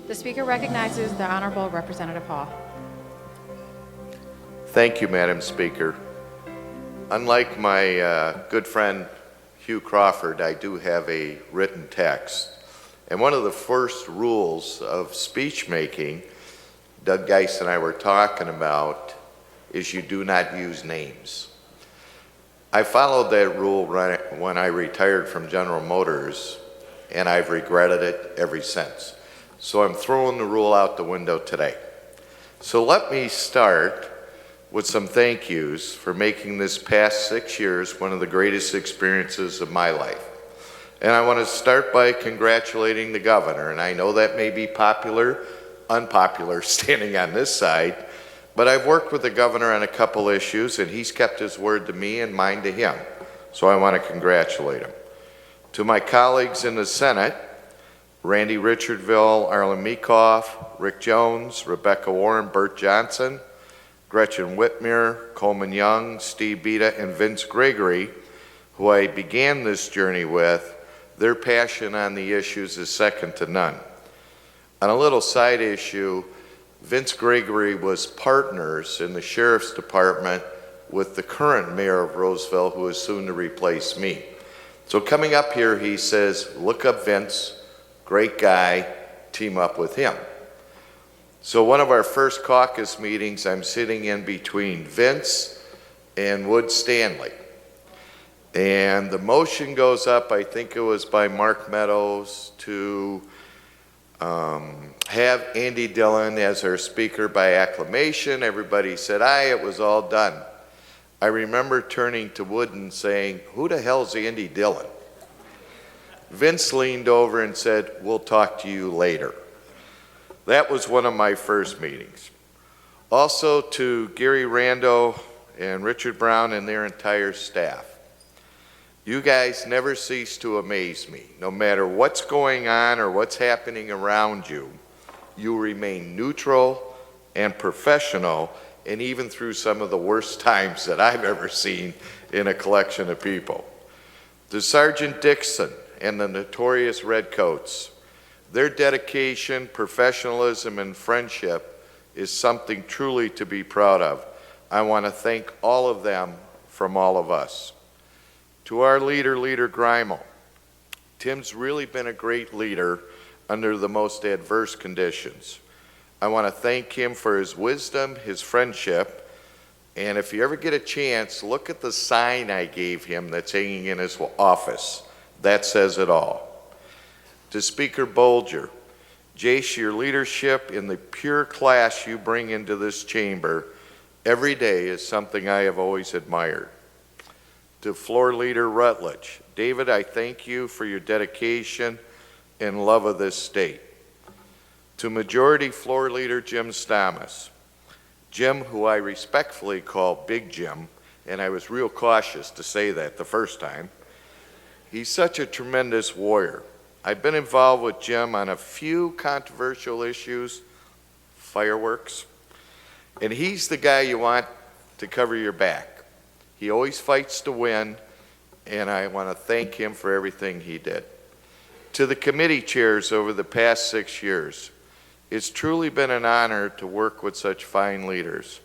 The Speaker recognizes the Honorable Representative Haugh. Thank you, Madam Speaker. Unlike my good friend Hugh Crawford, I do have a written text. And one of the first rules of speech making, Doug Geis and I were talking about, is you do not use names. I followed that rule when I retired from General Motors, and I've regretted it ever since. So I'm throwing the rule out the window today. So let me start with some thank yous for making this past 6 years one of the greatest experiences of my life. And I want to start by congratulating the governor, and I know that may be popular, unpopular standing on this side, but I've worked with the governor on a couple issues, and he's kept his word to me and mine to him. So I want to congratulate him. To my colleagues in the Senate, Randy Richardville, Arlen Meekoff, Rick Jones, Rebecca Warren, Bert Johnson, Gretchen Whitmer, Coleman Young, Steve Beta, and Vince Gregory, who I began this journey with, their passion on the issues is second to none. On a little side issue, Vince Gregory was partners in the Sheriff's Department with the current mayor of Roseville, who is soon to replace me. So coming up here, he says, look up Vince, great guy, team up with him. So one of our first caucus meetings, I'm sitting in between Vince and Wood Stanley. And the motion goes up, I think it was by Mark Meadows, to have Andy Dillon as our speaker by acclamation. Everybody said aye, it was all done. I remember turning to Wood and saying, who the hell's Andy Dillon? Vince leaned over and said, we'll talk to you later. That was one of my first meetings. Also to Gary Rando and Richard Brown and their entire staff. You guys never cease to amaze me. No matter what's going on or what's happening around you, you remain neutral and professional, and even through some of the worst times that I've ever seen in a collection of people. To Sergeant Dixon and the notorious Redcoats, their dedication, professionalism, and friendship is something truly to be proud of. I want to thank all of them from all of us. To our leader Greimel, Tim's really been a great leader under the most adverse conditions. I want to thank him for his wisdom, his friendship, and if you ever get a chance, look at the sign I gave him that's hanging in his office. That says it all. To Speaker Bolger, Jace, your leadership in the pure class you bring into this chamber every day is something I have always admired. To Floor Leader Rutledge, David, I thank you for your dedication and love of this state. To Majority Floor Leader Jim Stamas, Jim, who I respectfully call Big Jim, and I was real cautious to say that the first time, he's such a tremendous warrior. I've been involved with Jim on a few controversial issues, fireworks, and he's the guy you want to cover your back. He always fights to win, and I want to thank him for everything he did. To the committee chairs over the past 6 years, it's truly been an honor to work with such fine leaders.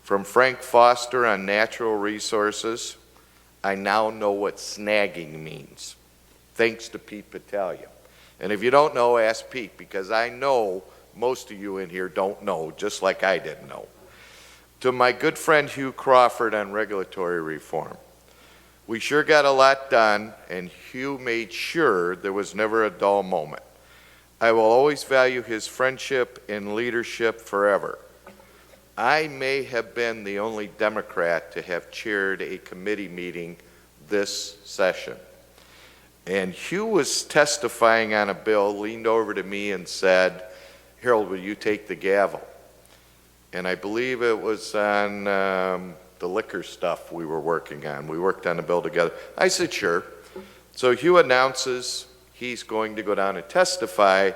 From Frank Foster on natural resources, I now know what snagging means, thanks to Pete Patalia. And if you don't know, ask Pete, because I know most of you in here don't know, just like I didn't know. To my good friend Hugh Crawford on regulatory reform, we sure got a lot done, and Hugh made sure there was never a dull moment. I will always value his friendship and leadership forever. I may have been the only Democrat to have chaired a committee meeting this session. And Hugh was testifying on a bill, leaned over to me and said, Harold, will you take the gavel? And I believe it was on the liquor stuff we were working on. We worked on the bill together. I said, sure. So Hugh announces he's going to go down and testify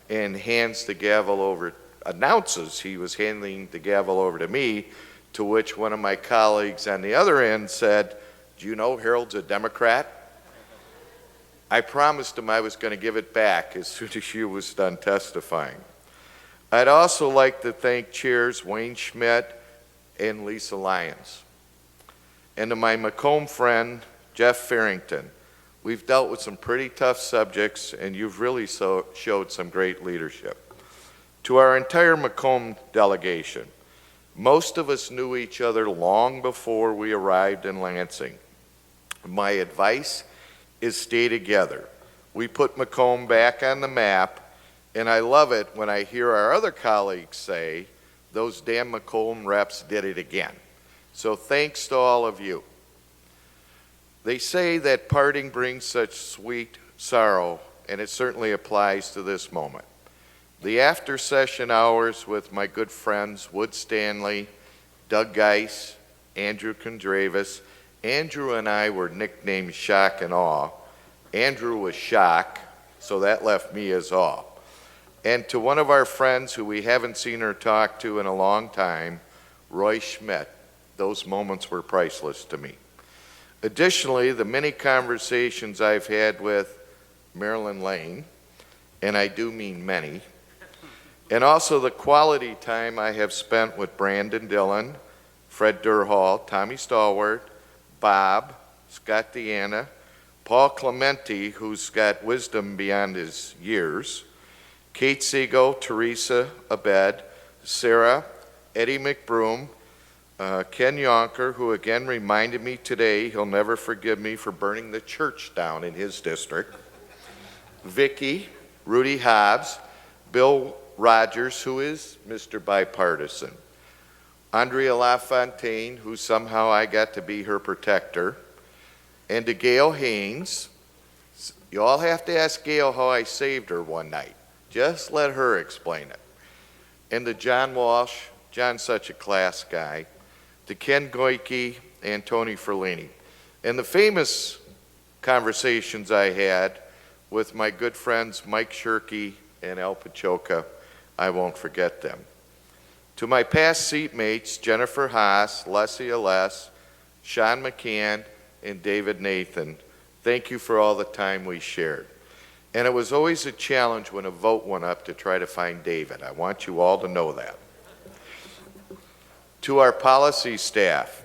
and hands the gavel over, announces he was handing the gavel over to me, to which one of my colleagues on the other end said, do you know Harold's a Democrat? I promised him I was going to give it back as soon as Hugh was done testifying. I'd also like to thank Chairs Wayne Schmidt and Lisa Lyons. And to my Macomb friend, Jeff Farrington. We've dealt with some pretty tough subjects, and you've really showed some great leadership. To our entire Macomb delegation, most of us knew each other long before we arrived in Lansing. My advice is stay together. We put Macomb back on the map, and I love it when I hear our other colleagues say, those damn Macomb reps did it again. So thanks to all of you. They say that parting brings such sweet sorrow, and it certainly applies to this moment. The after-session hours with my good friends Wood Stanley, Doug Geis, Andrew Kondravis. Andrew and I were nicknamed Shock and Awe. Andrew was Shock, so that left me as Awe. And to one of our friends who we haven't seen or talked to in a long time, Roy Schmidt, those moments were priceless to me. Additionally, the many conversations I've had with Marilyn Lane, and I do mean many, and also the quality time I have spent with Brandon Dillon, Fred Durhall, Tommy Stalwart, Bob, Scott Deanna, Paul Clementi, who's got wisdom beyond his years, Kate Segal, Teresa Abed, Sarah, Eddie McBroom, Ken Yonker, who again reminded me today he'll never forgive me for burning the church down in his district, Vicky, Rudy Hobbs, Bill Rogers, who is Mr. Bipartisan, Andrea LaFontaine, who somehow I got to be her protector, and to Gail Haynes. You all have to ask Gail how I saved her one night. Just let her explain it. And to John Walsh, John's such a class guy, to Ken Goike and Tony Ferlini. And the famous conversations I had with my good friends Mike Shirkey and Al Pachoka, I won't forget them. To my past seatmates, Jennifer Haas, Leslie Aless, Sean McCann, and David Nathan, thank you for all the time we shared. And it was always a challenge when a vote went up to try to find David. I want you all to know that. To our policy staff,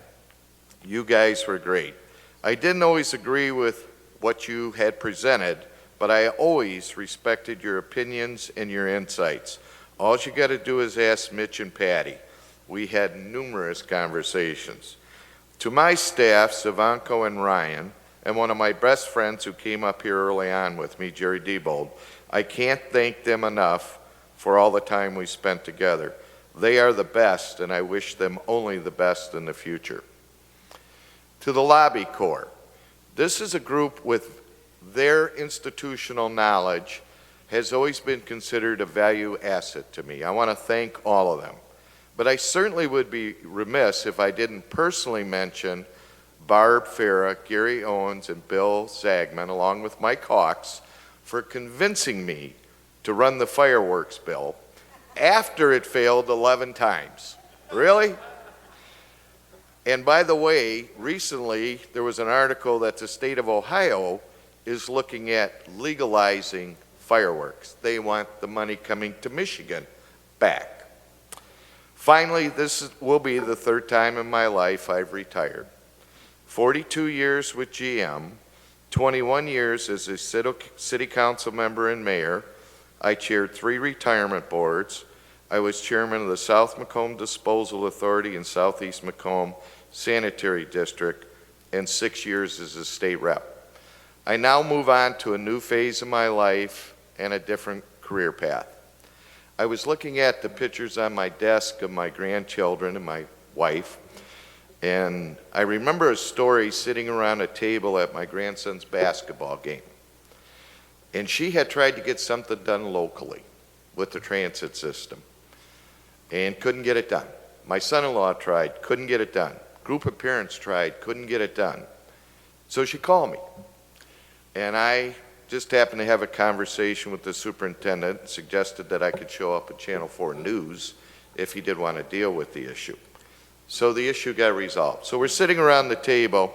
you guys were great. I didn't always agree with what you had presented, but I always respected your opinions and your insights. All you got to do is ask Mitch and Patty. We had numerous conversations. To my staff, Savanko and Ryan, and one of my best friends who came up here early on with me, Jerry Diebold, I can't thank them enough for all the time we spent together. They are the best, and I wish them only the best in the future. To the Lobby Corps, this is a group with their institutional knowledge has always been considered a value asset to me. I want to thank all of them. But I certainly would be remiss if I didn't personally mention Barb Farah, Gary Owens, and Bill Zagman, along with Mike Hawks, for convincing me to run the fireworks bill after it failed 11 times. Really? And by the way, recently there was an article that the state of Ohio is looking at legalizing fireworks. They want the money coming to Michigan back. Finally, this will be the third time in my life I've retired. 42 years with GM, 21 years as a city council member and mayor. I chaired 3 retirement boards. I was chairman of the South Macomb Disposal Authority and Southeast Macomb Sanitary District, and 6 years as a state rep. I now move on to a new phase of my life and a different career path. I was looking at the pictures on my desk of my grandchildren and my wife, and I remember a story sitting around a table at my grandson's basketball game. And she had tried to get something done locally with the transit system and couldn't get it done. My son-in-law tried, couldn't get it done. Group of parents tried, couldn't get it done. So she called me. And I just happened to have a conversation with the superintendent and suggested that I could show up at Channel 4 News if he did want to deal with the issue. So the issue got resolved. So we're sitting around the table,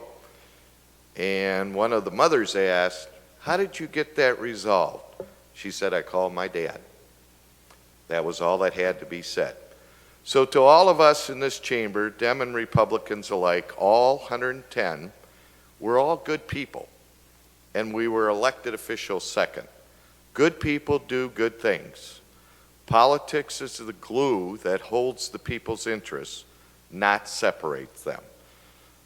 and one of the mothers asked, "How did you get that resolved?" She said, "I called my dad." That was all that had to be said. So to all of us in this chamber, Dem and Republicans alike, all 110, we're all good people, and we were elected officials second. Good people do good things. Politics is the glue that holds the people's interests, not separates them.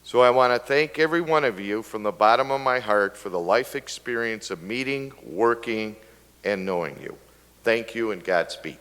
So I want to thank every one of you from the bottom of my heart for the life experience of meeting, working, and knowing you. Thank you and Godspeed.